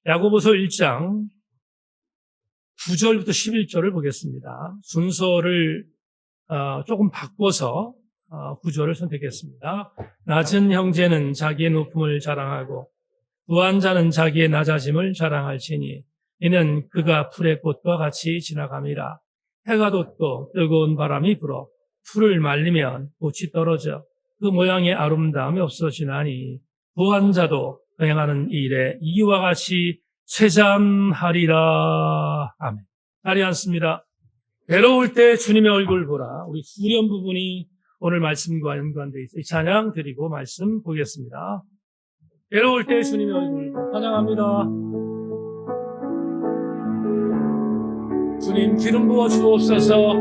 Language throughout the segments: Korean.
야고보서 1장 9절부터 11절을 보겠습니다. 순서를 조금 바꿔서 구절을 선택했습니다. 낮은 형제는 자기의 높음을 자랑하고 부한 자는 자기의 낮아짐을 자랑할지니 이는 그가 풀의 꽃과 같이 지나감이라. 해가 돋고 뜨거운 바람이 불어 풀을 말리면 꽃이 떨어져 그 모양의 아름다움이 없어지나니 부한 자도 행하는 일에 이와 같이 쇠잔하리라. 아멘. 자리에 앉습니다. 괴로울 때 주님의 얼굴 보라. 우리 후렴 부분이 오늘 말씀과 연관되어 있어요. 찬양 드리고 말씀 보겠습니다. 괴로울 때 주님의 얼굴 찬양합니다. 주님 기름 부어 주옵소서.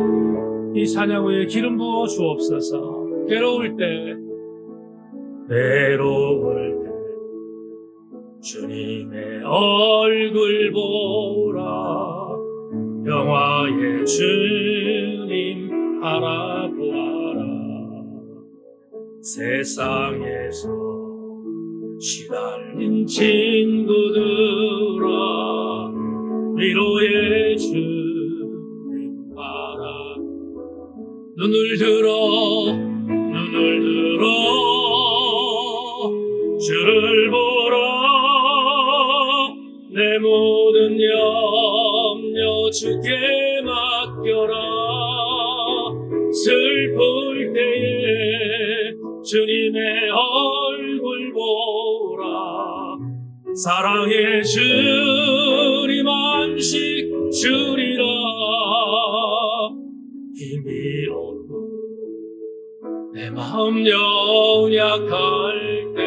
이 찬양 후에 기름 부어 주옵소서. 괴로울 때 주님의 얼굴 보라. 영화의 주님 알아보아라. 세상에서 시달린 친구들아 위로의 주님 알아. 눈을 들어 주를 보라. 내 모든 염려 주께 맡겨라. 슬플 때에 주님의 얼굴 보라. 사랑의 주님 안식 주리라. 힘이 없고 내 마음 연약할 때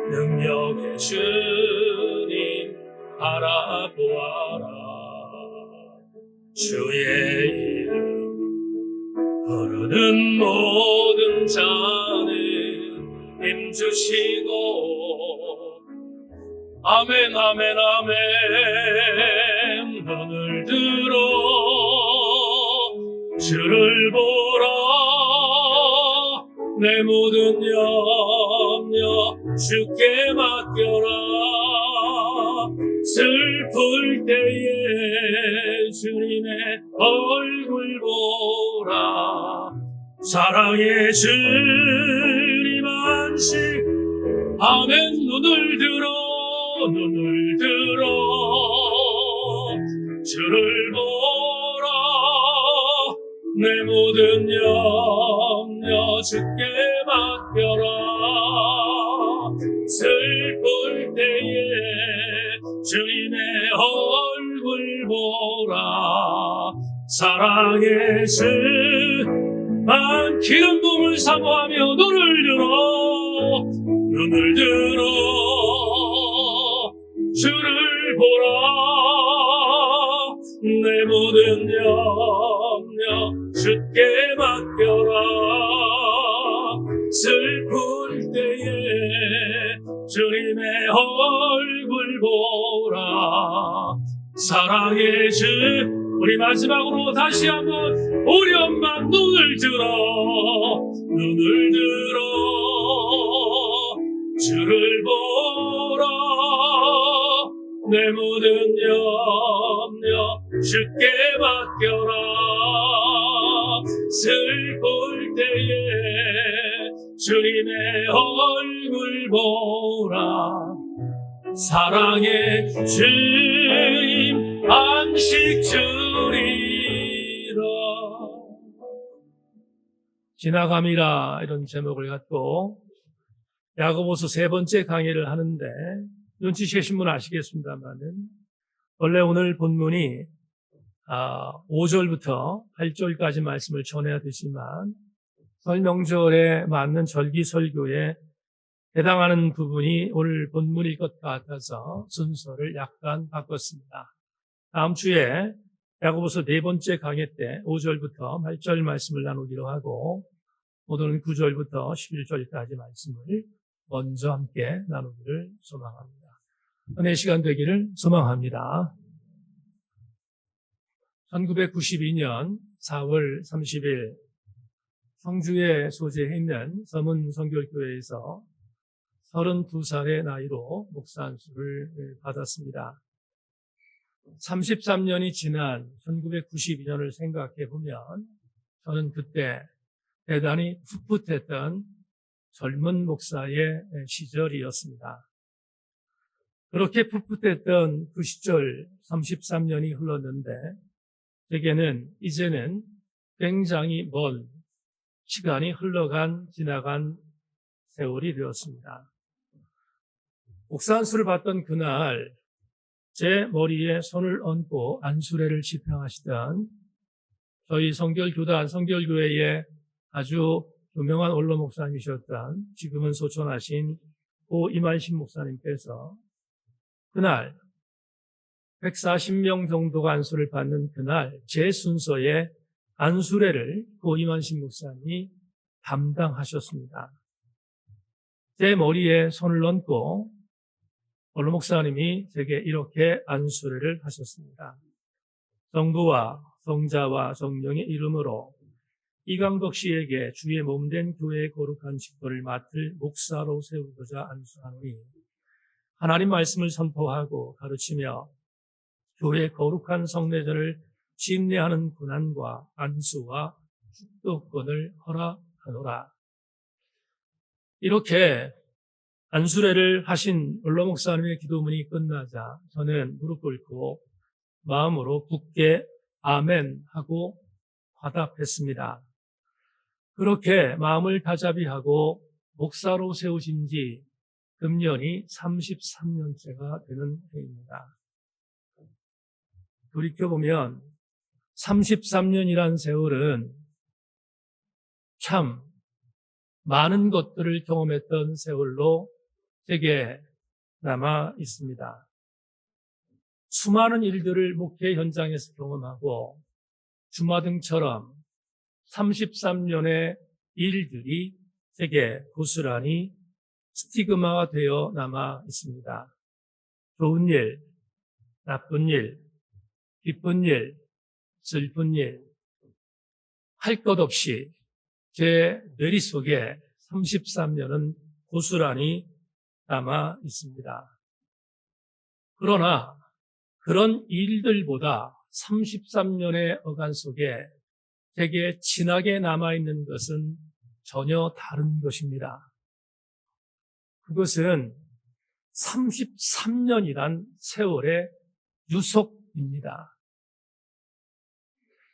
능력의 주님 알아보아라. 주의 이름 부르는 모든 자는 힘주시고 아멘 아멘 아멘. 눈을 들어 주를 보라. 내 모든 염려 주께 맡겨라. 슬플 때에 주님의 얼굴 보라. 사랑의 주님 안식 아멘. 눈을 들어 주를 보라. 내 모든 염려 주께 맡겨라. 슬플 때에 주님의 얼굴 보라. 사랑의 주만 기름 부음을 사모하며 눈을 들어 주를 보라. 내 모든 염려 주께 맡겨라. 슬플 때에 주님의 얼굴 보라. 사랑의 주. 우리 마지막으로 다시 한번 우리 엄마 눈을 들어 주를 보라. 내 모든 염려 주께 맡겨라. 슬플 때에 주님의 얼굴 보라. 사랑의 주님 안식 주리라. 지나감이라 이런 제목을 갖고 야고보서 세 번째 강의를 하는데 눈치채신 분 아시겠습니다만은 원래 오늘 본문이 5절부터 8절까지 말씀을 전해야 되지만 설 명절에 맞는 절기 설교에 해당하는 부분이 오늘 본문일 것 같아서 순서를 약간 바꿨습니다. 다음 주에 야고보서 네 번째 강의 때 5절부터 8절 말씀을 나누기로 하고 오늘은 9절부터 11절까지 말씀을 먼저 함께 나누기를 소망합니다. 은혜 시간 되기를 소망합니다. 1992년 4월 30일 청주에 소재해 있는 서문 성결교회에서 32살의 나이로 목사 안수를 받았습니다. 33년이 지난 1992년을 생각해 보면 저는 그때 대단히 풋풋했던 젊은 목사의 시절이었습니다. 그렇게 풋풋했던 그 시절 33년이 흘렀는데 제게는 이제는 굉장히 먼 시간이 지나간 세월이 되었습니다. 목사 안수를 받던 그날 제 머리에 손을 얹고 안수례를 집행하시던 저희 성결교단 성결교회의 아주 유명한 원로 목사님이셨던 지금은 소천하신 고 이만신 목사님께서 그날 140명 정도가 안수를 받는 그날 제 순서에 안수례를 고 이만신 목사님이 담당하셨습니다. 제 머리에 손을 얹고 원로 목사님이 제게 이렇게 안수례를 하셨습니다. 성부와 성자와 성령의 이름으로 이강덕 씨에게 주의 몸된 교회의 거룩한 직분을 맡을 목사로 세우고자 안수하노니 하나님 말씀을 선포하고 가르치며 교회의 거룩한 성례전을 집례하는 고난과 안수와 축도권을 허락하노라. 이렇게 안수례를 하신 원로 목사님의 기도문이 끝나자 저는 무릎 꿇고 마음으로 굳게 아멘 하고 화답했습니다. 그렇게 마음을 다잡이하고 목사로 세우신 지 금년이 33년째가 되는 해입니다. 돌이켜보면 33년이란 세월은 참 많은 것들을 경험했던 세월로 제게 남아 있습니다. 수많은 일들을 목회 현장에서 경험하고 주마등처럼 33년의 일들이 제게 고스란히 스티그마가 되어 남아 있습니다. 좋은 일, 나쁜 일, 기쁜 일, 슬픈 일, 할 것 없이 제 뇌리 속에 33년은 고스란히 남아 있습니다. 그러나 그런 일들보다 33년의 어간 속에 제게 진하게 남아있는 것은 전혀 다른 것입니다. 그것은 33년이란 세월의 유속입니다.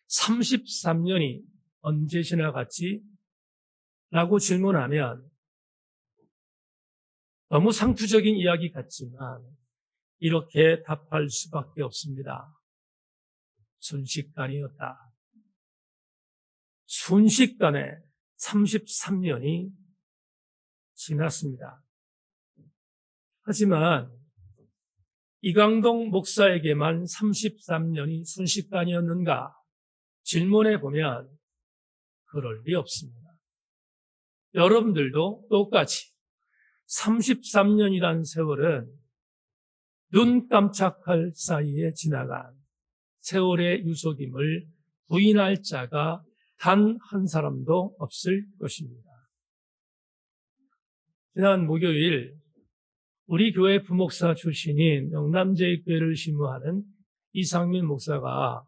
33년이 언제 지나갔지? 라고 질문하면 너무 상투적인 이야기 같지만 이렇게 답할 수밖에 없습니다. 순식간이었다. 순식간에 33년이 지났습니다. 하지만 이강동 목사에게만 33년이 순식간이었는가? 질문해 보면 그럴 리 없습니다. 여러분들도 똑같이 33년이란 세월은 눈 깜짝할 사이에 지나간 세월의 유속임을 부인할 자가 단 한 사람도 없을 것입니다. 지난 목요일 우리 교회 부목사 출신인 영남제일교회를 심무하는 이상민 목사가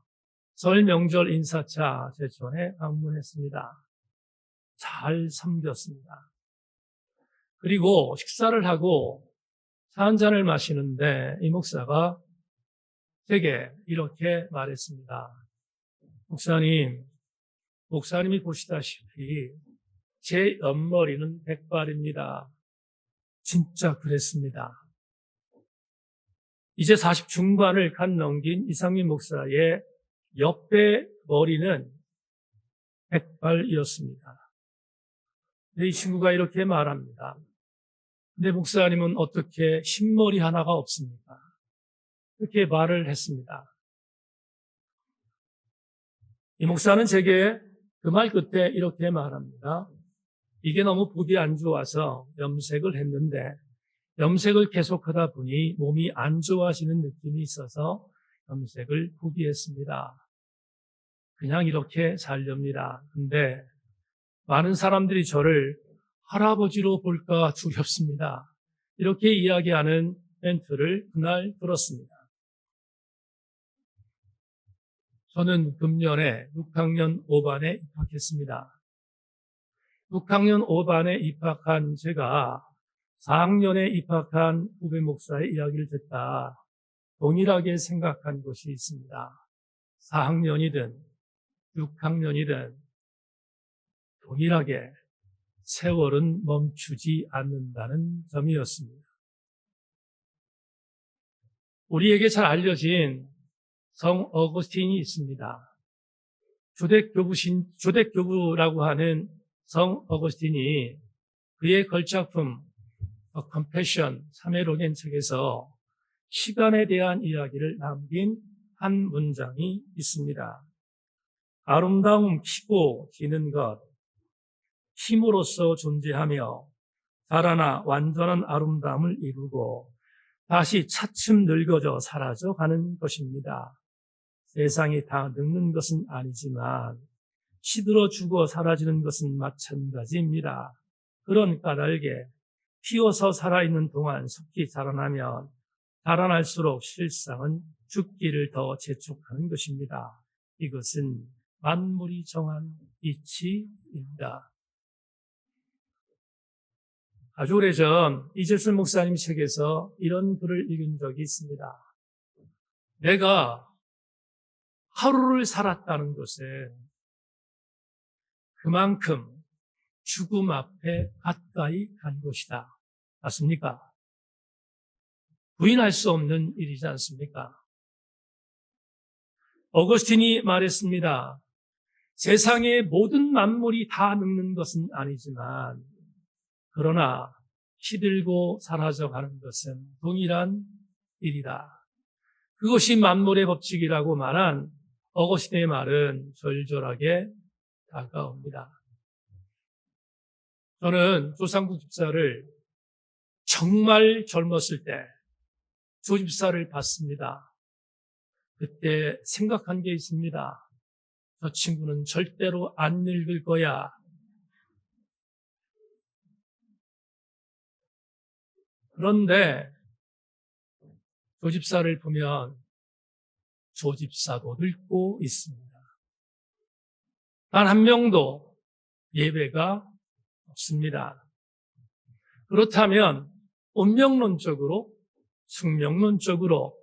설 명절 인사차 제천에 방문했습니다. 잘 섬겼습니다. 그리고 식사를 하고 차 한 잔을 마시는데 이 목사가 제게 이렇게 말했습니다. 목사님이 보시다시피 제 옆머리는 백발입니다. 진짜 그랬습니다. 이제 40 중반을 간 넘긴 이상민 목사의 옆에 머리는 백발이었습니다. 이 친구가 이렇게 말합니다. 근데 목사님은 어떻게 흰머리 하나가 없습니까? 이렇게 말을 했습니다. 이 목사는 제게 그 말 끝에 이렇게 말합니다. 이게 너무 보기 안 좋아서 염색을 했는데 염색을 계속하다 보니 몸이 안 좋아지는 느낌이 있어서 염색을 포기했습니다. 그냥 이렇게 살렵니다. 근데 많은 사람들이 저를 할아버지로 볼까 두렵습니다. 이렇게 이야기하는 멘트를 그날 들었습니다. 저는 금년에 6학년 5반에 입학했습니다. 6학년 5반에 입학한 제가 4학년에 입학한 후배 목사의 이야기를 듣다 동일하게 생각한 것이 있습니다. 4학년이든 6학년이든 동일하게 세월은 멈추지 않는다는 점이었습니다. 우리에게 잘 알려진 성 어거스틴이 있습니다. 주택교부라고 하는 성 어거스틴이 그의 걸작품 컴패션 3회록엔 책에서 시간에 대한 이야기를 남긴 한 문장이 있습니다. 아름다움 피고 기는 것, 힘으로써 존재하며 자라나 완전한 아름다움을 이루고 다시 차츰 늙어져 사라져 가는 것입니다. 세상이 다 늙는 것은 아니지만 시들어 죽어 사라지는 것은 마찬가지입니다. 그런 까닭에 피어서 살아있는 동안 속히 자라나면 자라날수록 실상은 죽기를 더 재촉하는 것입니다. 이것은 만물이 정한 이치입니다. 아주 오래전 이재술 목사님 책에서 이런 글을 읽은 적이 있습니다. 내가 하루를 살았다는 것은 그만큼 죽음 앞에 가까이 간 것이다. 맞습니까? 부인할 수 없는 일이지 않습니까? 어거스틴이 말했습니다. 세상의 모든 만물이 다 늙는 것은 아니지만 그러나 시들고 사라져가는 것은 동일한 일이다. 그것이 만물의 법칙이라고 말한 어거스틴의 말은 절절하게 다가옵니다. 저는 조상국 집사를 정말 젊었을 때 조집사를 봤습니다. 그때 생각한 게 있습니다. 저 친구는 절대로 안 늙을 거야. 그런데 조집사를 보면 조집사도 늙고 있습니다. 단 한 명도 예외가 없습니다. 그렇다면 운명론적으로, 숙명론적으로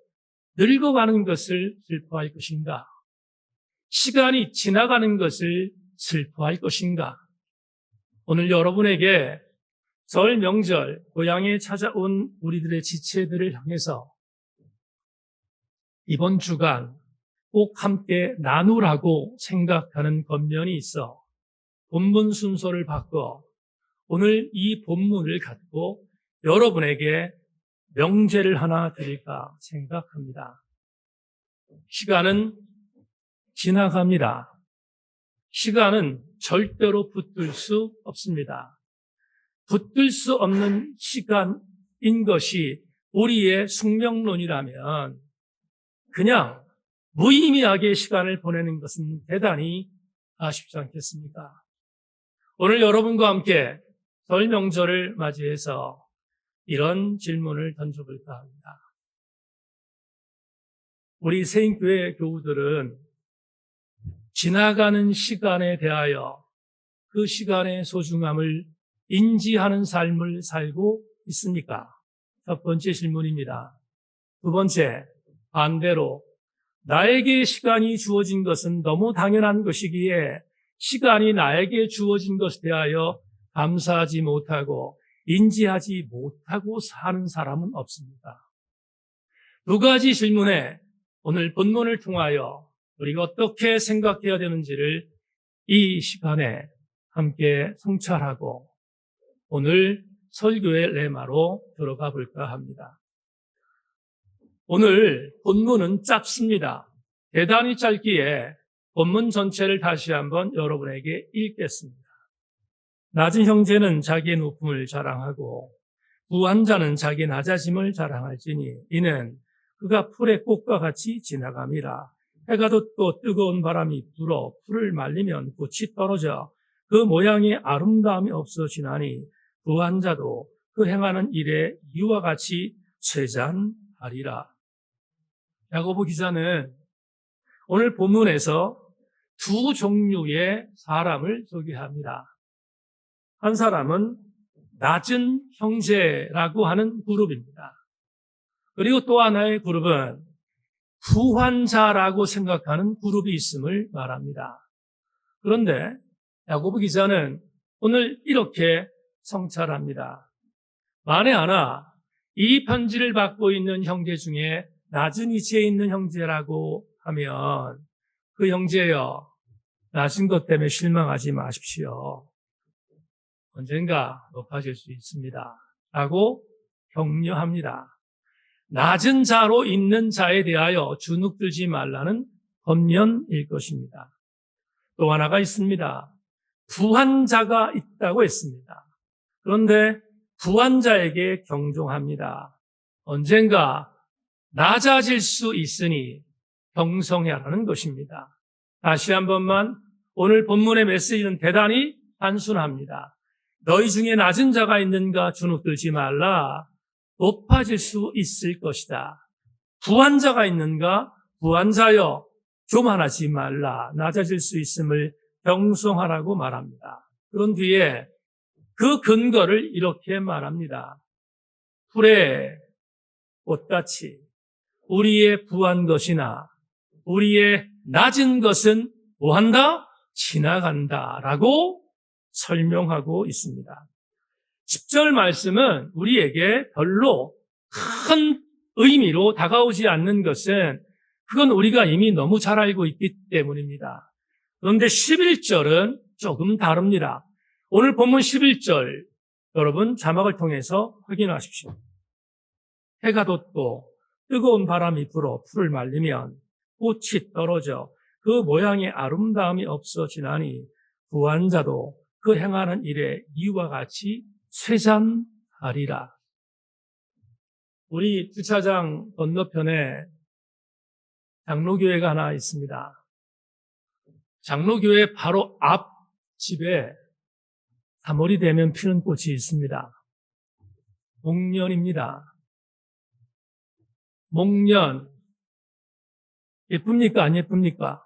늙어가는 것을 슬퍼할 것인가? 시간이 지나가는 것을 슬퍼할 것인가? 오늘 여러분에게 설 명절 고향에 찾아온 우리들의 지체들을 향해서 이번 주간 꼭 함께 나누라고 생각하는 권면이 있어 본문 순서를 바꿔 오늘 이 본문을 갖고 여러분에게 명제를 하나 드릴까 생각합니다. 시간은 지나갑니다. 시간은 절대로 붙들 수 없습니다. 붙들 수 없는 시간인 것이 우리의 숙명론이라면 그냥 무의미하게 시간을 보내는 것은 대단히 아쉽지 않겠습니까? 오늘 여러분과 함께 설 명절을 맞이해서 이런 질문을 던져볼까 합니다. 우리 세인교회 교우들은 지나가는 시간에 대하여 그 시간의 소중함을 인지하는 삶을 살고 있습니까? 첫 번째 질문입니다. 두 번째, 반대로 나에게 시간이 주어진 것은 너무 당연한 것이기에 시간이 나에게 주어진 것에 대하여 감사하지 못하고 인지하지 못하고 사는 사람은 없습니다. 두 가지 질문에 오늘 본문을 통하여 우리가 어떻게 생각해야 되는지를 이 시간에 함께 성찰하고 오늘 설교의 레마로 들어가 볼까 합니다. 오늘 본문은 짧습니다. 대단히 짧기에 본문 전체를 다시 한번 여러분에게 읽겠습니다. 낮은 형제는 자기의 높음을 자랑하고 부한 자는 자기의 낮아짐을 자랑할지니 이는 그가 풀의 꽃과 같이 지나감이라. 해가 돋고 뜨거운 바람이 불어 풀을 말리면 꽃이 떨어져 그 모양의 아름다움이 없어지나니 부한 자도 그 행하는 일에 이와 같이 쇠잔하리라. 야고보 기자는 오늘 본문에서 두 종류의 사람을 소개합니다. 한 사람은 낮은 형제라고 하는 그룹입니다. 그리고 또 하나의 그룹은 부환자라고 생각하는 그룹이 있음을 말합니다. 그런데 야고보 기자는 오늘 이렇게 성찰합니다. 만에 하나 이 편지를 받고 있는 형제 중에 낮은 위치에 있는 형제라고 하면 그 형제여, 낮은 것 때문에 실망하지 마십시오. 언젠가 높아질 수 있습니다. 라고 격려합니다. 낮은 자로 있는 자에 대하여 주눅들지 말라는 권면일 것입니다. 또 하나가 있습니다. 부한자가 있다고 했습니다. 그런데 부한자에게 경종합니다. 언젠가 낮아질 수 있으니 경성해라는 것입니다. 다시 한 번만, 오늘 본문의 메시지는 대단히 단순합니다. 너희 중에 낮은 자가 있는가 주눅들지 말라. 높아질 수 있을 것이다. 부한자가 있는가? 부한자여, 교만하지 말라. 낮아질 수 있음을 경성하라고 말합니다. 그런 뒤에 그 근거를 이렇게 말합니다. 풀에 꽃같이 우리의 부한 것이나 우리의 낮은 것은 뭐한다? 지나간다. 라고 설명하고 있습니다. 10절 말씀은 우리에게 별로 큰 의미로 다가오지 않는 것은 그건 우리가 이미 너무 잘 알고 있기 때문입니다. 그런데 11절은 조금 다릅니다. 오늘 본문 11절 여러분 자막을 통해서 확인하십시오. 해가 돋고 뜨거운 바람이 불어 풀을 말리면 꽃이 떨어져 그 모양의 아름다움이 없어지나니 부한 자도 그 행하는 일에 이와 같이 쇠잔하리라. 우리 주차장 건너편에 장로교회가 하나 있습니다. 장로교회 바로 앞 집에 3월이 되면 피는 꽃이 있습니다. 목련입니다. 목련. 예쁩니까? 안 예쁩니까?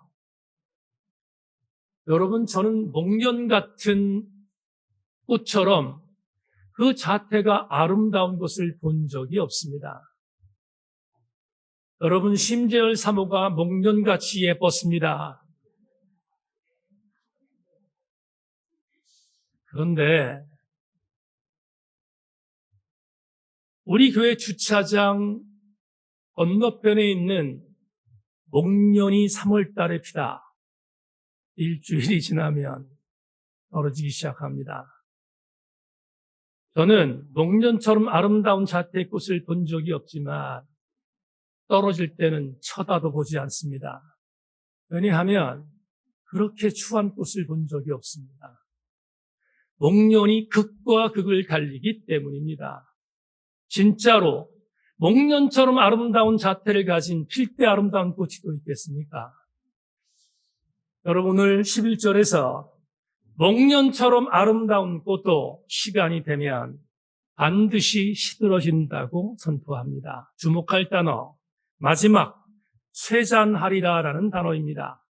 여러분, 저는 목련 같은 꽃처럼 그 자태가 아름다운 것을 본 적이 없습니다. 여러분, 심재열 사모가 목련같이 예뻤습니다. 그런데 우리 교회 주차장 건너편에 있는 목련이 3월 달에 피다. 일주일이 지나면 떨어지기 시작합니다. 저는 목련처럼 아름다운 자태의 꽃을 본 적이 없지만 떨어질 때는 쳐다도 보지 않습니다. 왜냐하면 그렇게 추한 꽃을 본 적이 없습니다. 목련이 극과 극을 달리기 때문입니다. 진짜로 목련처럼 아름다운 자태를 가진 필 때 아름다운 꽃이 또 있겠습니까? 여러분, 오늘 11절에서 목련처럼 아름다운 꽃도 시간이 되면 반드시 시들어진다고 선포합니다. 주목할 단어, 마지막 쇠잔하리라라는 단어입니다.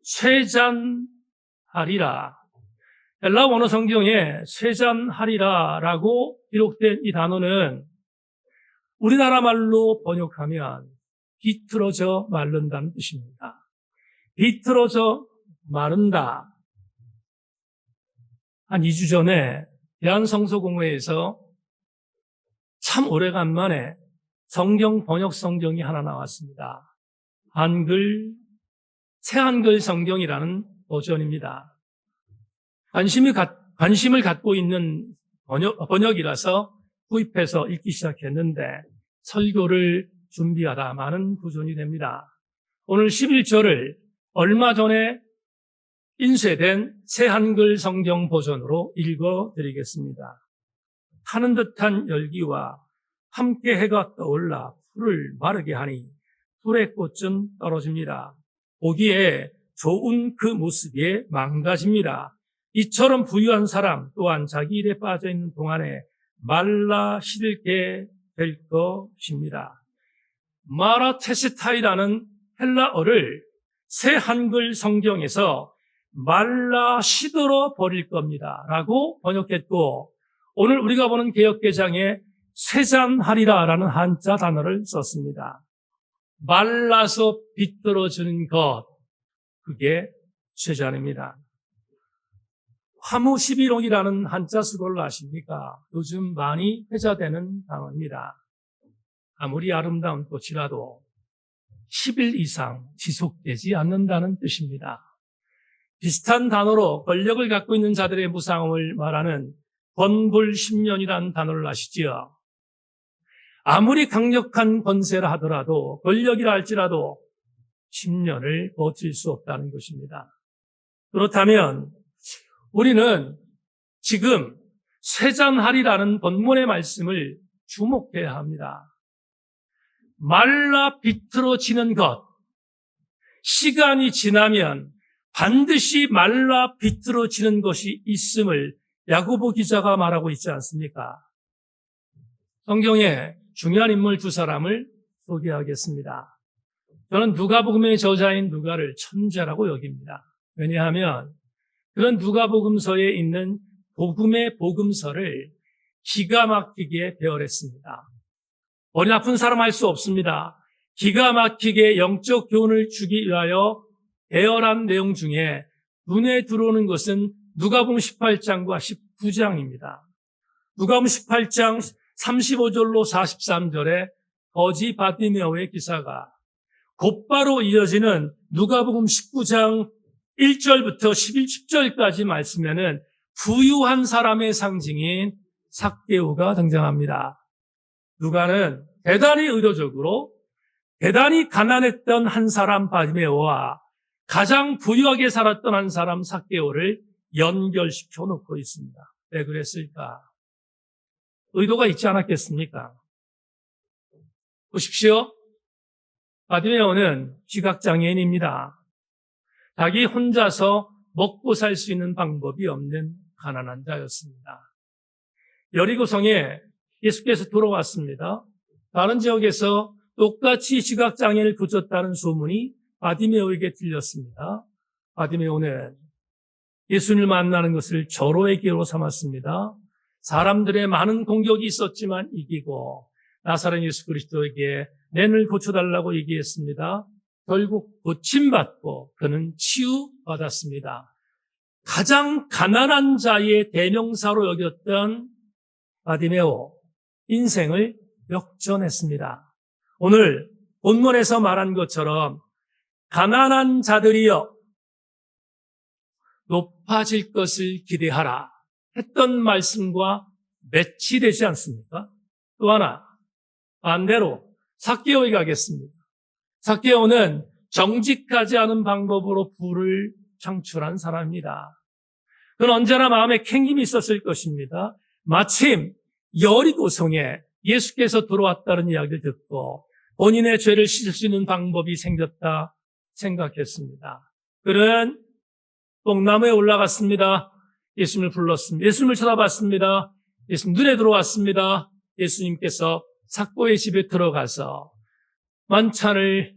쇠잔하리라. 헬라 원어 성경에 쇠잔하리라라고 기록된 이 단어는 우리나라 말로 번역하면 비틀어져 마른다는 뜻입니다. 비틀어져 마른다. 한 2주 전에 대한성서공회에서 참 오래간만에 성경 번역 성경이 하나 나왔습니다. 새한글 성경이라는 버전입니다. 관심을 갖고 있는 번역이라서 구입해서 읽기 시작했는데 설교를 준비하다 많은 부존이 됩니다. 오늘 11절을 얼마 전에 인쇄된 새한글 성경 버전으로 읽어드리겠습니다. 타는 듯한 열기와 함께 해가 떠올라 풀을 마르게 하니 풀의 꽃은 떨어집니다. 보기에 좋은 그 모습이 망가집니다. 이처럼 부유한 사람 또한 자기 일에 빠져있는 동안에 말라 시들게 될 것입니다. 마라테스타이라는 헬라어를 새 한글 성경에서 말라 시들어 버릴 겁니다 라고 번역했고, 오늘 우리가 보는 개역개장에 쇠잔하리라라는 한자 단어를 썼습니다. 말라서 비뚤어지는 것, 그게 쇠잔입니다. 화무 11홍이라는 한자 수고를 아십니까? 요즘 많이 회자되는 단어입니다. 아무리 아름다운 꽃이라도 10일 이상 지속되지 않는다는 뜻입니다. 비슷한 단어로 권력을 갖고 있는 자들의 무상함을 말하는 권불 10년이라는 단어를 아시지요? 아무리 강력한 권세라 하더라도, 권력이라 할지라도 10년을 버틸 수 없다는 것입니다. 그렇다면 우리는 지금 쇠잔하리라는 본문의 말씀을 주목해야 합니다. 말라 비틀어지는 것, 시간이 지나면 반드시 말라 비틀어지는 것이 있음을 야고보 기자가 말하고 있지 않습니까? 성경에 중요한 인물 두 사람을 소개하겠습니다. 저는 누가복음의 저자인 누가를 천재라고 여깁니다. 왜냐하면 그런 누가복음서에 있는 복음의 복음서를 기가 막히게 배열했습니다. 머리 나쁜 사람 할 수 없습니다. 기가 막히게 영적 교훈을 주기 위하여 배열한 내용 중에 눈에 들어오는 것은 누가복음 18장과 19장입니다. 누가복음 18장 35절로 43절에 거지 바디메오의 기사가 곧바로 이어지는 누가복음 19장 1절부터 10절까지 말씀에는 부유한 사람의 상징인 삭개오가 등장합니다. 누가는 대단히 의도적으로 대단히 가난했던 한 사람 바디메오와 가장 부유하게 살았던 한 사람 삭개오를 연결시켜 놓고 있습니다. 왜 그랬을까? 의도가 있지 않았겠습니까? 보십시오. 바디메오는 시각장애인입니다. 자기 혼자서 먹고 살 수 있는 방법이 없는 가난한 자였습니다. 여리고성에 예수께서 들어왔습니다. 다른 지역에서 똑같이 시각장애를 고쳤다는 소문이 바디메오에게 들렸습니다. 바디메오는 예수님을 만나는 것을 절호의 기회로 삼았습니다. 사람들의 많은 공격이 있었지만 이기고 나사렛 예수 그리스도에게 내 눈을 고쳐달라고 얘기했습니다. 결국 고침받고 그는 치유받았습니다. 가장 가난한 자의 대명사로 여겼던 바디메오, 인생을 역전했습니다. 오늘 본문에서 말한 것처럼 가난한 자들이여 높아질 것을 기대하라 했던 말씀과 매치되지 않습니까? 또 하나, 반대로 삭개오에게 가겠습니다. 삭개오는 정직하지 않은 방법으로 부를 창출한 사람입니다. 그는 언제나 마음에 캥김이 있었을 것입니다. 마침 여리고성에 예수께서 들어왔다는 이야기를 듣고 본인의 죄를 씻을 수 있는 방법이 생겼다 생각했습니다. 그는 뽕나무에 올라갔습니다. 예수님을 불렀습니다. 예수님을 쳐다봤습니다. 예수님 눈에 들어왔습니다. 예수님께서 삭개오의 집에 들어가서 만찬을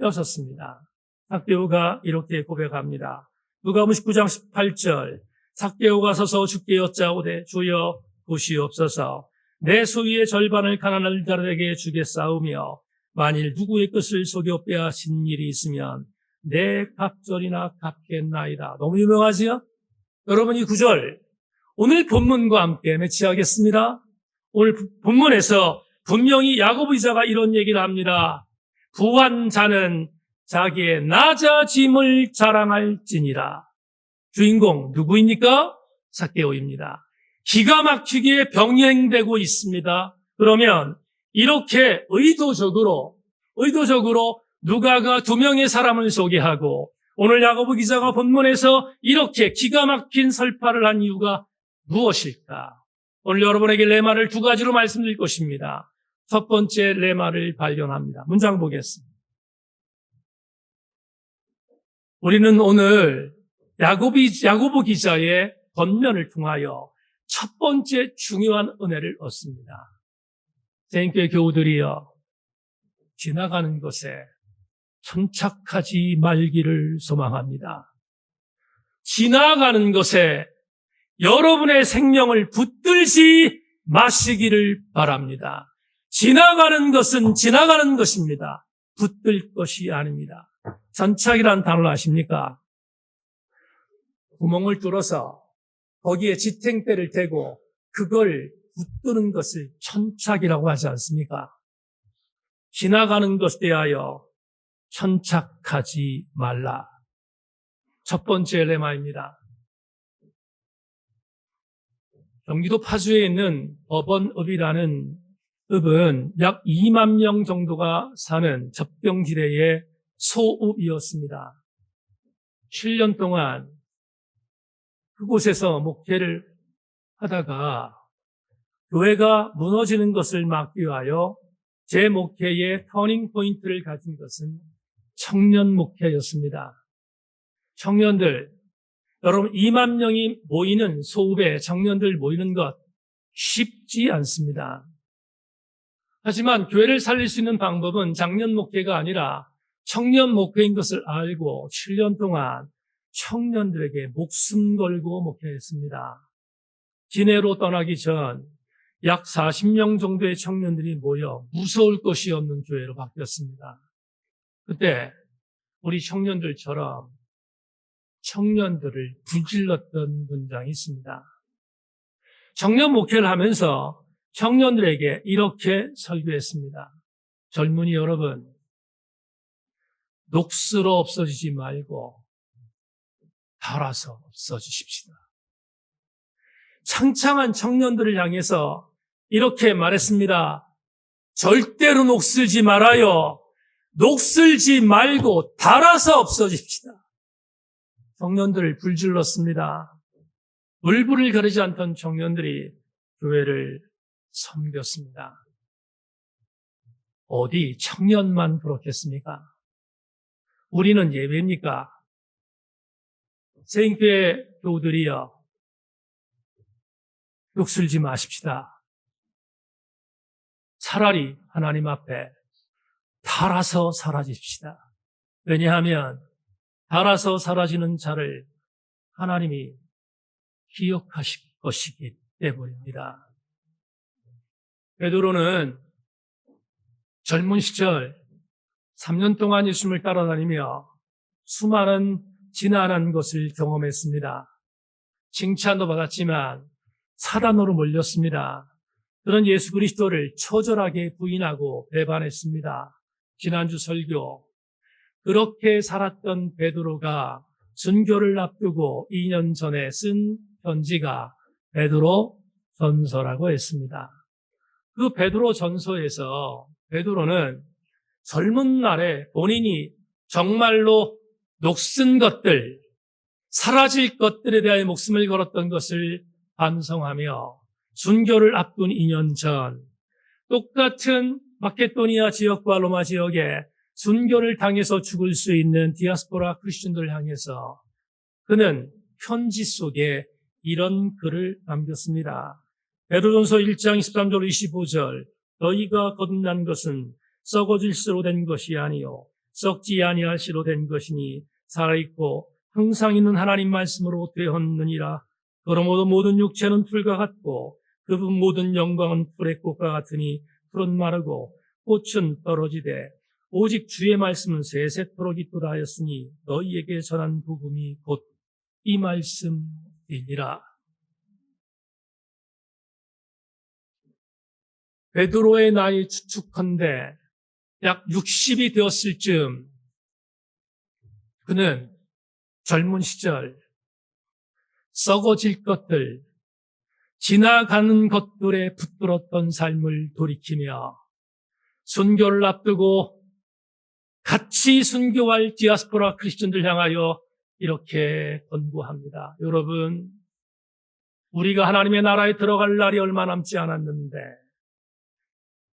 여섰습니다. 삭개오가 이렇게 고백합니다. 누가복음 19장 18절 삭개오가 서서 주께 여짜오되 주여 보시옵소서 내 소유의 절반을 가난한 자들에게 주겠사오며 만일 누구의 것을 속여 빼앗은 일이 있으면 내 갑절이나 갚겠나이다. 너무 유명하지요? 여러분 이 구절 오늘 본문과 함께 매치하겠습니다. 오늘 본문에서 분명히 야고보 기자가 이런 얘기를 합니다. 부한 자는 자기의 낮아짐을 자랑할지니라. 주인공 누구입니까? 삭개오입니다. 기가 막히게 병행되고 있습니다. 그러면 이렇게 의도적으로 누가가 두 명의 사람을 소개하고 오늘 야고보 기자가 본문에서 이렇게 기가 막힌 설파를 한 이유가 무엇일까? 오늘 여러분에게 레마를 두 가지로 말씀드릴 것입니다. 첫 번째 레마를 발견합니다. 문장 보겠습니다. 우리는 오늘 야고보 기자의 권면을 통하여 첫 번째 중요한 은혜를 얻습니다. 세인교회 교우들이여, 지나가는 것에 천착하지 말기를 소망합니다. 지나가는 것에 여러분의 생명을 붙들지 마시기를 바랍니다. 지나가는 것은 지나가는 것입니다. 붙들 것이 아닙니다. 천착이라는 단어를 아십니까? 구멍을 뚫어서 거기에 지탱대를 대고 그걸 붙드는 것을 천착이라고 하지 않습니까? 지나가는 것에 대하여 천착하지 말라. 첫 번째 레마입니다. 경기도 파주에 있는 법원읍이라는 읍은 약 2만 명 정도가 사는 접경지대의 소읍이었습니다. 7년 동안 그곳에서 목회를 하다가 교회가 무너지는 것을 막기 위하여 제 목회의 터닝 포인트를 가진 것은 청년 목회였습니다. 청년들, 여러분 2만 명이 모이는 소읍에 청년들 모이는 것 쉽지 않습니다. 하지만 교회를 살릴 수 있는 방법은 장년 목회가 아니라 청년 목회인 것을 알고 7년 동안 청년들에게 목숨 걸고 목회했습니다. 진해로 떠나기 전 약 40명 정도의 청년들이 모여 무서울 것이 없는 교회로 바뀌었습니다. 그때 우리 청년들처럼 청년들을 불질렀던 문장이 있습니다. 청년 목회를 하면서 청년들에게 이렇게 설교했습니다. 젊은이 여러분, 녹슬어 없어지지 말고 닳아서 없어지십시다. 창창한 청년들을 향해서 이렇게 말했습니다. 절대로 녹슬지 말아요. 녹슬지 말고 닳아서 없어집시다. 청년들을 불질렀습니다. 물불을 가리지 않던 청년들이 교회를 섬겼습니다. 어디 청년만 그렇겠습니까? 우리는 예외입니까? 세인교회 교우들이여, 녹슬지 마십시다. 차라리 하나님 앞에 닳아서 사라집시다. 왜냐하면 닳아서 사라지는 자를 하나님이 기억하실 것이기 때문입니다. 베드로는 젊은 시절 3년 동안 예수님을 따라다니며 수많은 지난한 것을 경험했습니다. 칭찬도 받았지만 사단으로 몰렸습니다. 그런 예수 그리스도를 처절하게 부인하고 배반했습니다. 지난주 설교, 그렇게 살았던 베드로가 순교를 앞두고 2년 전에 쓴 편지가 베드로 전서라고 했습니다. 그 베드로 전서에서 베드로는 젊은 날에 본인이 정말로 녹슨 것들, 사라질 것들에 대하여 목숨을 걸었던 것을 반성하며 순교를 앞둔 2년 전 똑같은 마케도니아 지역과 로마 지역에 순교를 당해서 죽을 수 있는 디아스포라 크리스천들을 향해서 그는 편지 속에 이런 글을 남겼습니다. 베드로전서 1장 23절 25절 너희가 거듭난 것은 썩어질 씨로 된 것이 아니요 썩지 아니할 씨로 된 것이니 살아있고 항상 있는 하나님 말씀으로 되었느니라. 그러므로 모든 육체는 풀과 같고 그 모든 영광은 풀의 꽃과 같으니 풀은 마르고 꽃은 떨어지되 오직 주의 말씀은 세세토록 있도다 하였으니 너희에게 전한 복음이 곧 이 말씀이니라. 베드로의 나이 추측컨대 약 60이 되었을 즈음 그는 젊은 시절 썩어질 것들, 지나가는 것들에 붙들었던 삶을 돌이키며 순교를 앞두고 같이 순교할 디아스포라 크리스천들 향하여 이렇게 권고합니다. 여러분, 우리가 하나님의 나라에 들어갈 날이 얼마 남지 않았는데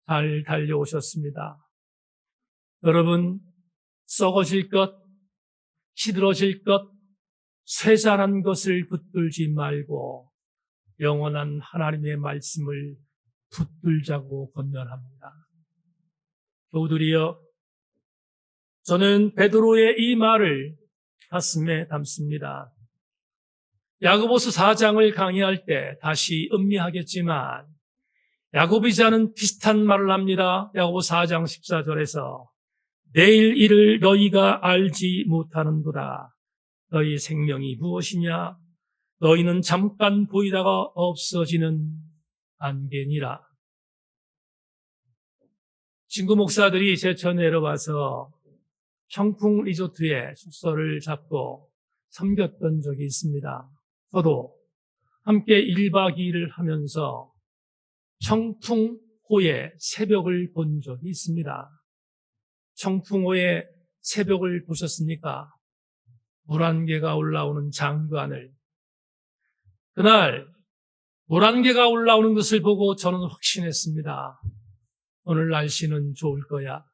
잘 달려오셨습니다. 여러분, 썩어질 것, 시들어질 것, 쇠잔한 것을 붙들지 말고 영원한 하나님의 말씀을 붙들자고 권면합니다. 교우들이여, 저는 베드로의 이 말을 가슴에 담습니다. 야고보서 4장을 강의할 때 다시 음미하겠지만 야고보자는 비슷한 말을 합니다. 야고보 4장 14절에서 내일 일을 너희가 알지 못하는도다. 너희 생명이 무엇이냐? 너희는 잠깐 보이다가 없어지는 안개니라. 친구 목사들이 제천 내려와서 청풍 리조트에 숙소를 잡고 섬겼던 적이 있습니다. 저도 함께 1박 2일을 하면서 청풍호의 새벽을 본 적이 있습니다. 청풍호의 새벽을 보셨습니까? 물 한 개가 올라오는 장관을. 그날 물 한 개가 올라오는 것을 보고 저는 확신했습니다. 오늘 날씨는 좋을 거야.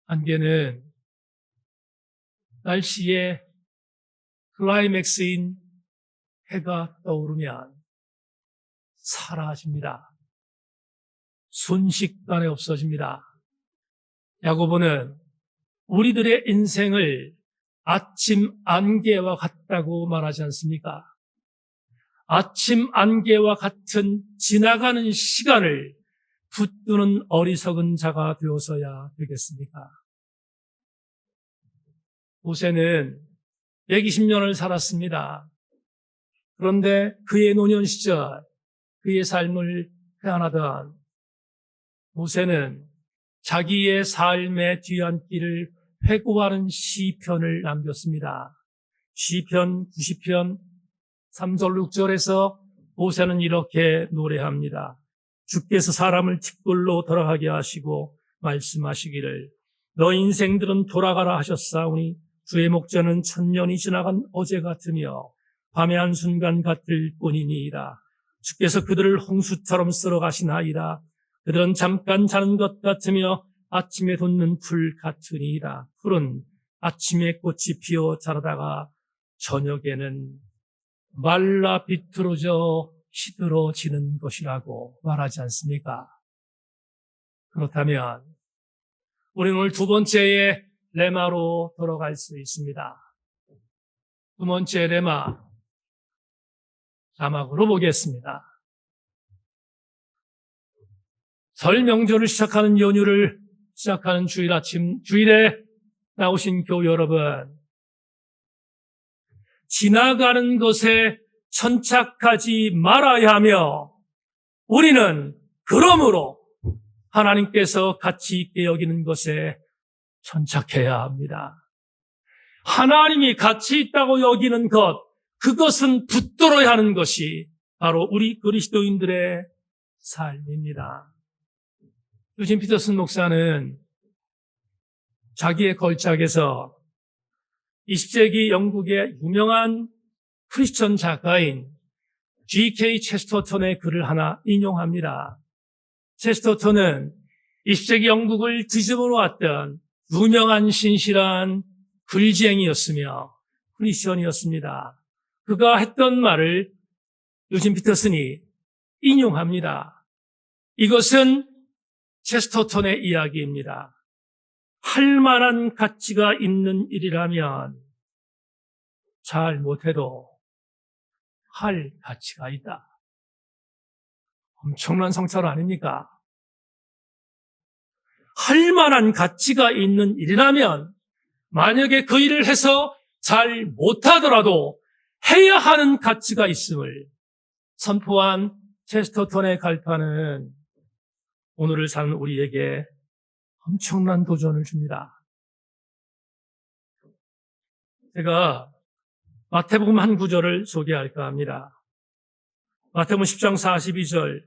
안개는 날씨에 클라이맥스인 해가 떠오르면 사라집니다. 순식간에 없어집니다. 야고보는 우리들의 인생을 아침 안개와 같다고 말하지 않습니까? 아침 안개와 같은 지나가는 시간을 붙드는 어리석은 자가 되어서야 되겠습니까? 모세는 120년을 살았습니다. 그런데 그의 노년 시절, 그의 삶을 회한하던 모세는 자기의 삶의 뒤안길을 회고하는 시편을 남겼습니다. 시편 90편 3절 6절에서 모세는 이렇게 노래합니다. 주께서 사람을 틱불로 돌아가게 하시고 말씀하시기를 너 인생들은 돌아가라 하셨사오니 주의 목전은 천년이 지나간 어제 같으며 밤의 한순간 같을 뿐이니이다. 주께서 그들을 홍수처럼 쓸어가시나이다. 그들은 잠깐 자는 것 같으며 아침에 돋는 풀 같으니이다. 풀은 아침에 꽃이 피어 자라다가 저녁에는 말라 비틀어져 시들어지는 것이라고 말하지 않습니까? 그렇다면 우리는 오늘 두 번째의 레마로 돌아갈 수 있습니다. 두 번째 레마, 자막으로 보겠습니다. 설 명절을 시작하는 연휴를 시작하는 주일 아침, 주일에 나오신 교우 여러분, 지나가는 것에 천착하지 말아야 하며 우리는 그러므로 하나님께서 가치 있게 여기는 것에 천착해야 합니다. 하나님이 가치 있다고 여기는 것, 그것은 붙들어야 하는 것이 바로 우리 그리스도인들의 삶입니다. 유진 피터슨 목사는 자기의 걸작에서 20세기 영국의 유명한 크리스천 작가인 G.K. 체스터턴의 글을 하나 인용합니다. 체스터턴은 20세기 영국을 뒤집어 놓았던 유명한 신실한 글쟁이였으며 크리스천이었습니다. 그가 했던 말을 유진 피터슨이 인용합니다. 이것은 체스터턴의 이야기입니다. 할 만한 가치가 있는 일이라면 잘 못해도 할 가치가 있다. 엄청난 성찰 아닙니까? 할 만한 가치가 있는 일이라면 만약에 그 일을 해서 잘 못하더라도 해야 하는 가치가 있음을 선포한 체스터턴의 갈파는 오늘을 사는 우리에게 엄청난 도전을 줍니다. 제가 마태복음 한 구절을 소개할까 합니다. 마태복음 10장 42절,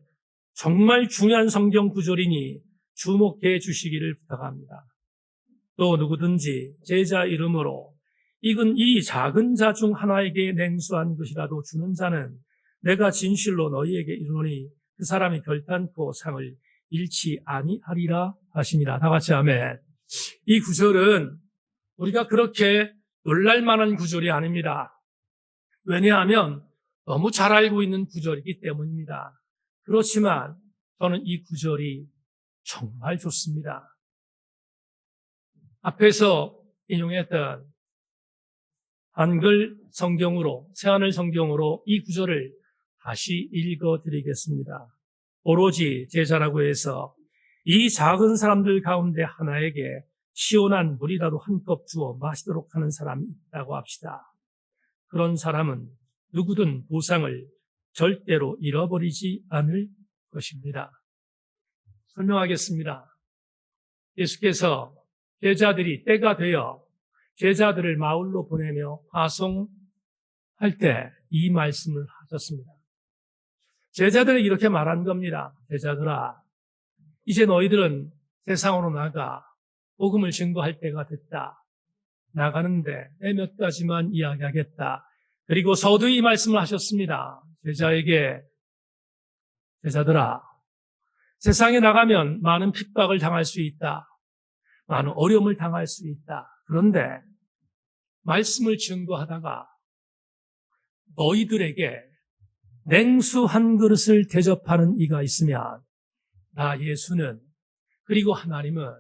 정말 중요한 성경 구절이니 주목해 주시기를 부탁합니다. 또 누구든지 제자 이름으로 익은 이 작은 자 중 하나에게 냉수한 것이라도 주는 자는 내가 진실로 너희에게 이르노니 그 사람이 결단코 상을 잃지 아니하리라 하시니라. 다 같이 아멘. 이 구절은 우리가 그렇게 놀랄 만한 구절이 아닙니다. 왜냐하면 너무 잘 알고 있는 구절이기 때문입니다. 그렇지만 저는 이 구절이 정말 좋습니다. 앞에서 인용했던 한글 성경으로, 새하늘 성경으로 이 구절을 다시 읽어드리겠습니다. 오로지 제자라고 해서 이 작은 사람들 가운데 하나에게 시원한 물이라도 한 컵 주어 마시도록 하는 사람이 있다고 합시다. 그런 사람은 누구든 보상을 절대로 잃어버리지 않을 것입니다. 설명하겠습니다. 예수께서 제자들이 때가 되어 제자들을 마을로 보내며 파송할 때 이 말씀을 하셨습니다. 제자들에게 이렇게 말한 겁니다. 제자들아, 이제 너희들은 세상으로 나가 복음을 증거할 때가 됐다. 나가는데 내 몇 가지만 이야기하겠다. 그리고 서두에 이 말씀을 하셨습니다. 제자에게, 제자들아, 세상에 나가면 많은 핍박을 당할 수 있다. 많은 어려움을 당할 수 있다. 그런데 말씀을 증거하다가 너희들에게 냉수 한 그릇을 대접하는 이가 있으면 나 예수는, 그리고 하나님은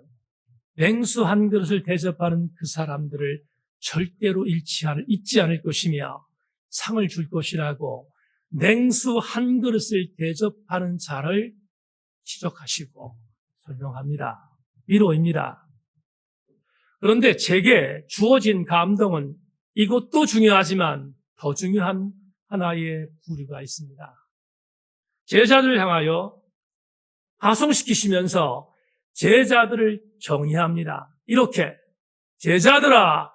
냉수 한 그릇을 대접하는 그 사람들을 절대로 잊지 않을 것이며 상을 줄 것이라고 냉수 한 그릇을 대접하는 자를 지적하시고 설명합니다. 위로입니다. 그런데 제게 주어진 감동은 이것도 중요하지만 더 중요한 하나의 부류가 있습니다. 제자들을 향하여 파송시키시면서 제자들을 정의합니다. 이렇게, 제자들아,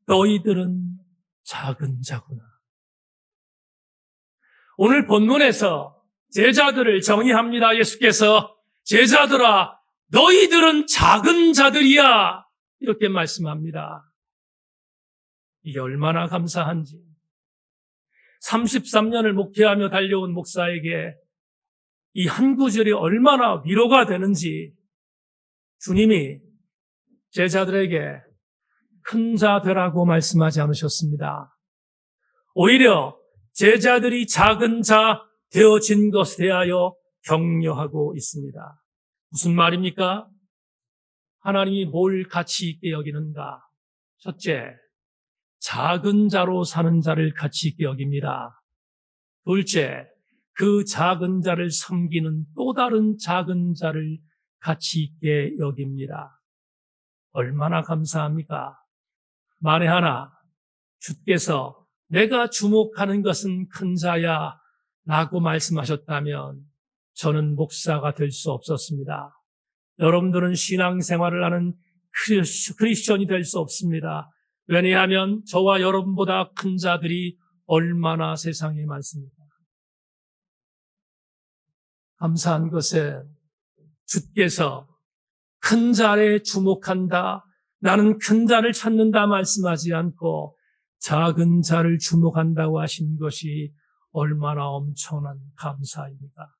너희들은 작은 자구나. 오늘 본문에서 제자들을 정의합니다. 예수께서 제자들아, 너희들은 작은 자들이야. 이렇게 말씀합니다. 이게 얼마나 감사한지. 33년을 목회하며 달려온 목사에게 이 한 구절이 얼마나 위로가 되는지 주님이 제자들에게 큰 자 되라고 말씀하지 않으셨습니다. 오히려 제자들이 작은 자 되어진 것에 대하여 격려하고 있습니다. 무슨 말입니까? 하나님이 뭘 가치 있게 여기는가? 첫째, 작은 자로 사는 자를 가치 있게 여깁니다. 둘째, 그 작은 자를 섬기는 또 다른 작은 자를 가치 있게 여깁니다. 얼마나 감사합니까? 만에 하나 주께서 내가 주목하는 것은 큰 자야 라고 말씀하셨다면 저는 목사가 될 수 없었습니다. 여러분들은 신앙생활을 하는 크리스천이 될 수 없습니다. 왜냐하면 저와 여러분보다 큰 자들이 얼마나 세상에 많습니까? 감사한 것은 주께서 큰 자에 주목한다, 나는 큰 자를 찾는다 말씀하지 않고 작은 자를 주목한다고 하신 것이 얼마나 엄청난 감사입니다.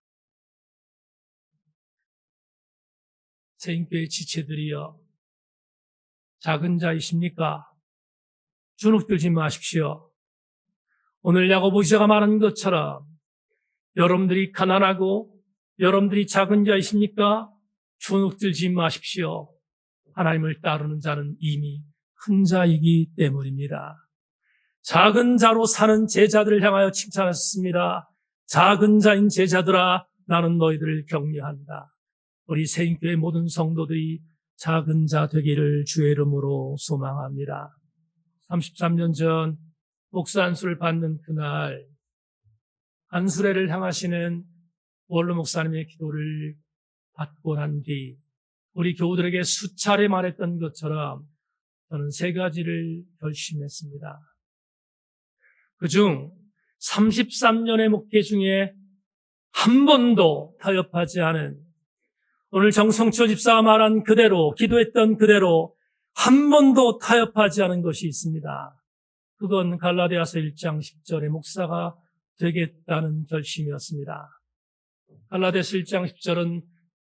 새인교회 지체들이여, 작은 자이십니까? 주눅들지 마십시오. 오늘 야고보 기자가 말한 것처럼 여러분들이 가난하고 여러분들이 작은 자이십니까? 주눅들지 마십시오. 하나님을 따르는 자는 이미 큰 자이기 때문입니다. 작은 자로 사는 제자들을 향하여 칭찬하셨습니다. 작은 자인 제자들아, 나는 너희들을 격려한다. 우리 새인교회 모든 성도들이 작은 자 되기를 주의 이름으로 소망합니다. 33년 전 목사 안수를 받는 그날, 안수례를 향하시는 원로 목사님의 기도를 받고 난 뒤 우리 교우들에게 수차례 말했던 것처럼 저는 세 가지를 결심했습니다. 그중 33년의 목회 중에 한 번도 타협하지 않은, 오늘 정성초 집사가 말한 그대로, 기도했던 그대로 한 번도 타협하지 않은 것이 있습니다. 그건 갈라디아서 1장 10절의 목사가 되겠다는 결심이었습니다. 갈라디아서 1장 10절은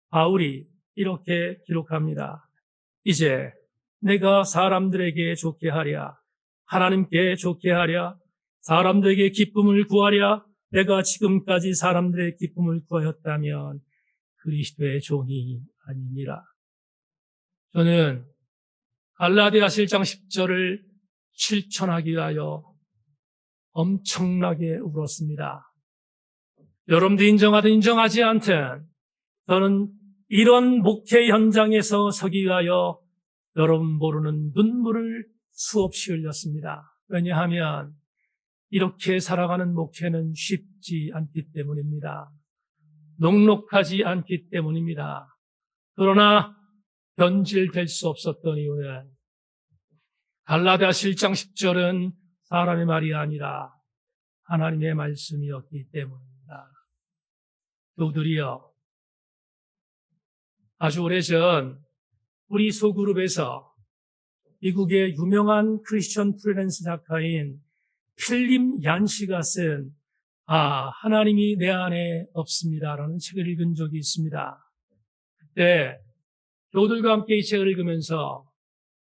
바울이 이렇게 기록합니다. 이제 내가 사람들에게 좋게 하랴, 하나님께 좋게 하랴, 사람들에게 기쁨을 구하랴. 내가 지금까지 사람들의 기쁨을 구하였다면 그리스도의 종이 아니니라. 저는 갈라디아서 1장 10절을 실천하기 위하여 엄청나게 울었습니다. 여러분도 인정하든 인정하지 않든 저는 이런 목회 현장에서 서기 위하여 여러분 모르는 눈물을 수없이 흘렸습니다. 왜냐하면 이렇게 살아가는 목회는 쉽지 않기 때문입니다. 녹록하지 않기 때문입니다. 그러나 변질될 수 없었던 이유는 갈라디아서 1장 10절은 사람의 말이 아니라 하나님의 말씀이었기 때문입니다. 교우들이여, 아주 오래전 우리 소그룹에서 미국의 유명한 크리스천 프리랜서 작가인 필립 얀시가 쓴 하나님이 내 안에 없습니다라는 책을 읽은 적이 있습니다. 그때 교우들과 함께 이 책을 읽으면서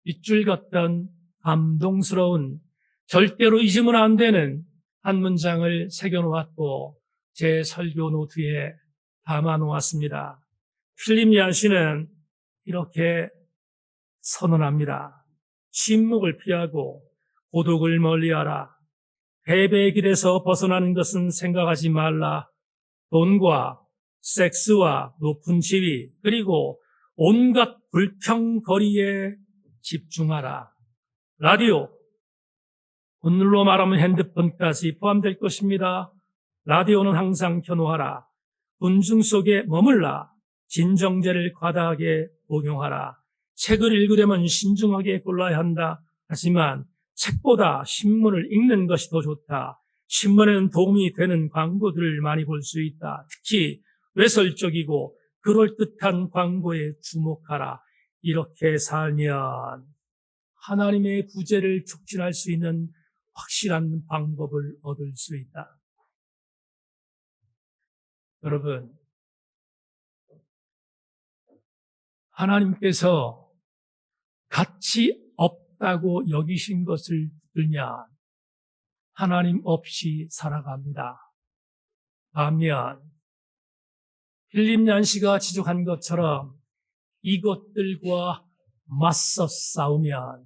밑줄 긋던 감동스러운 절대로 잊으면 안 되는 한 문장을 새겨놓았고 제 설교 노트에 담아놓았습니다. 필립 얀시는 이렇게 선언합니다. 침묵을 피하고 고독을 멀리하라. 패배의 길에서 벗어나는 것은 생각하지 말라. 돈과 섹스와 높은 지위 그리고 온갖 불평거리에 집중하라. 라디오, 오늘로 말하면 핸드폰까지 포함될 것입니다. 라디오는 항상 켜놓아라. 분중 속에 머물라. 진정제를 과다하게 복용하라. 책을 읽으려면 신중하게 골라야 한다. 하지만 책보다 신문을 읽는 것이 더 좋다. 신문에는 도움이 되는 광고들을 많이 볼 수 있다. 특히 외설적이고 그럴듯한 광고에 주목하라. 이렇게 살면 하나님의 구제를 촉진할 수 있는 확실한 방법을 얻을 수 있다. 여러분, 하나님께서 가치 없다고 여기신 것을 들면 하나님 없이 살아갑니다. 반면 필립 얀시가 지적한 것처럼 이것들과 맞서 싸우면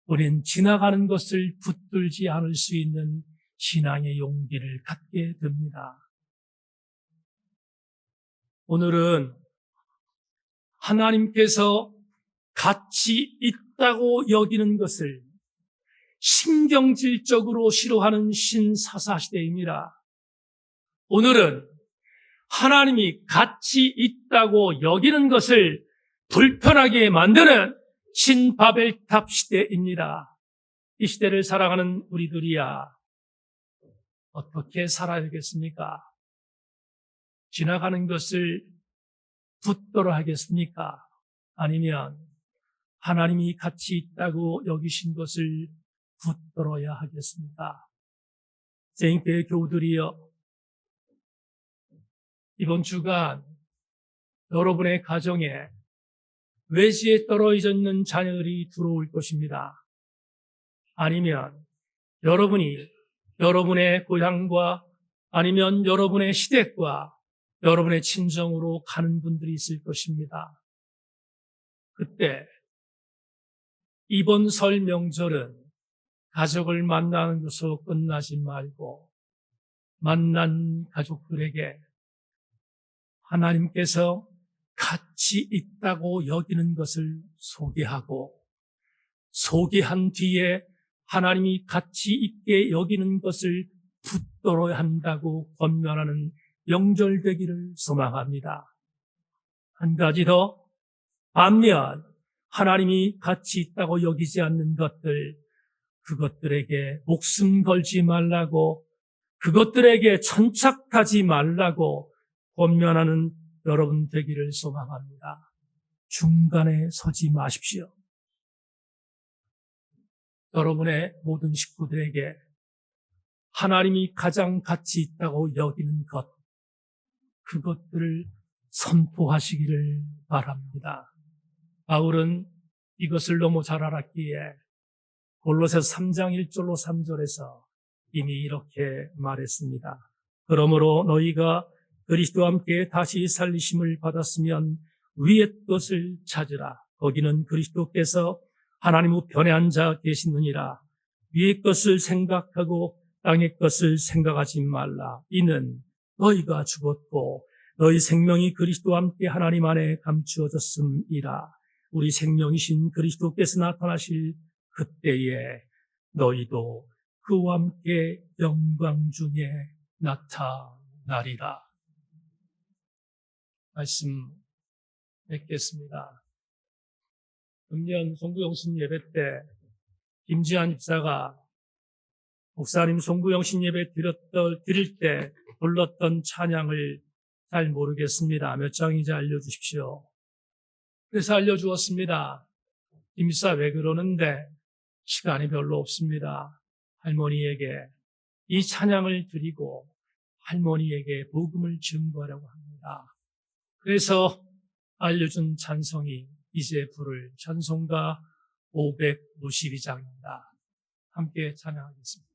우린 지나가는 것을 붙들지 않을 수 있는 신앙의 용기를 갖게 됩니다. 오늘은 하나님께서 가치 있다고 여기는 것을 신경질적으로 싫어하는 신사사시대입니다. 오늘은 하나님이 가치 있다고 여기는 것을 불편하게 만드는 신바벨탑 시대입니다. 이 시대를 살아가는 우리들이야 어떻게 살아야겠습니까? 지나가는 것을 붙들어 하겠습니까? 아니면 하나님이 가치 있다고 여기신 것을 붙들어야 하겠습니까? 세인교회 교우들이여, 이번 주간 여러분의 가정에 외지에 떨어져 있는 자녀들이 들어올 것입니다. 아니면 여러분이 여러분의 고향과 아니면 여러분의 시댁과 여러분의 친정으로 가는 분들이 있을 것입니다. 그때 이번 설 명절은 가족을 만나는 것으로 끝나지 말고 만난 가족들에게 하나님께서 가치 있다고 여기는 것을 소개하고 소개한 뒤에 하나님이 가치 있게 여기는 것을 붙들어야 한다고 권면하는 명절 되기를 소망합니다. 한 가지 더, 반면 하나님이 가치 있다고 여기지 않는 것들, 그것들에게 목숨 걸지 말라고, 그것들에게 천착하지 말라고 권면하는 여러분 되기를 소망합니다. 중간에 서지 마십시오. 여러분의 모든 식구들에게 하나님이 가장 가치 있다고 여기는 것, 그것들을 선포하시기를 바랍니다. 바울은 이것을 너무 잘 알았기에 골로새서 3장 1절로 3절에서 이미 이렇게 말했습니다. 그러므로 너희가 그리스도와 함께 다시 살리심을 받았으면 위의 것을 찾으라. 거기는 그리스도께서 하나님 우편에 앉아 계시느니라. 위의 것을 생각하고 땅의 것을 생각하지 말라. 이는 너희가 죽었고 너희 생명이 그리스도와 함께 하나님 안에 감추어졌음이라. 우리 생명이신 그리스도께서 나타나실 그때에 너희도 그와 함께 영광 중에 나타나리라. 말씀 맺겠습니다. 금년 송구영신 예배 때 김지한 집사가 목사님 송구영신 예배 드릴 때 불렀던 찬양을 잘 모르겠습니다. 몇 장인지 알려주십시오. 그래서 알려주었습니다. 김 집사 왜 그러는데 시간이 별로 없습니다. 할머니에게 이 찬양을 드리고 할머니에게 복음을 증거하려고 합니다. 그래서 알려준 찬송이 이제 부를 찬송가 552장입니다. 함께 찬양하겠습니다.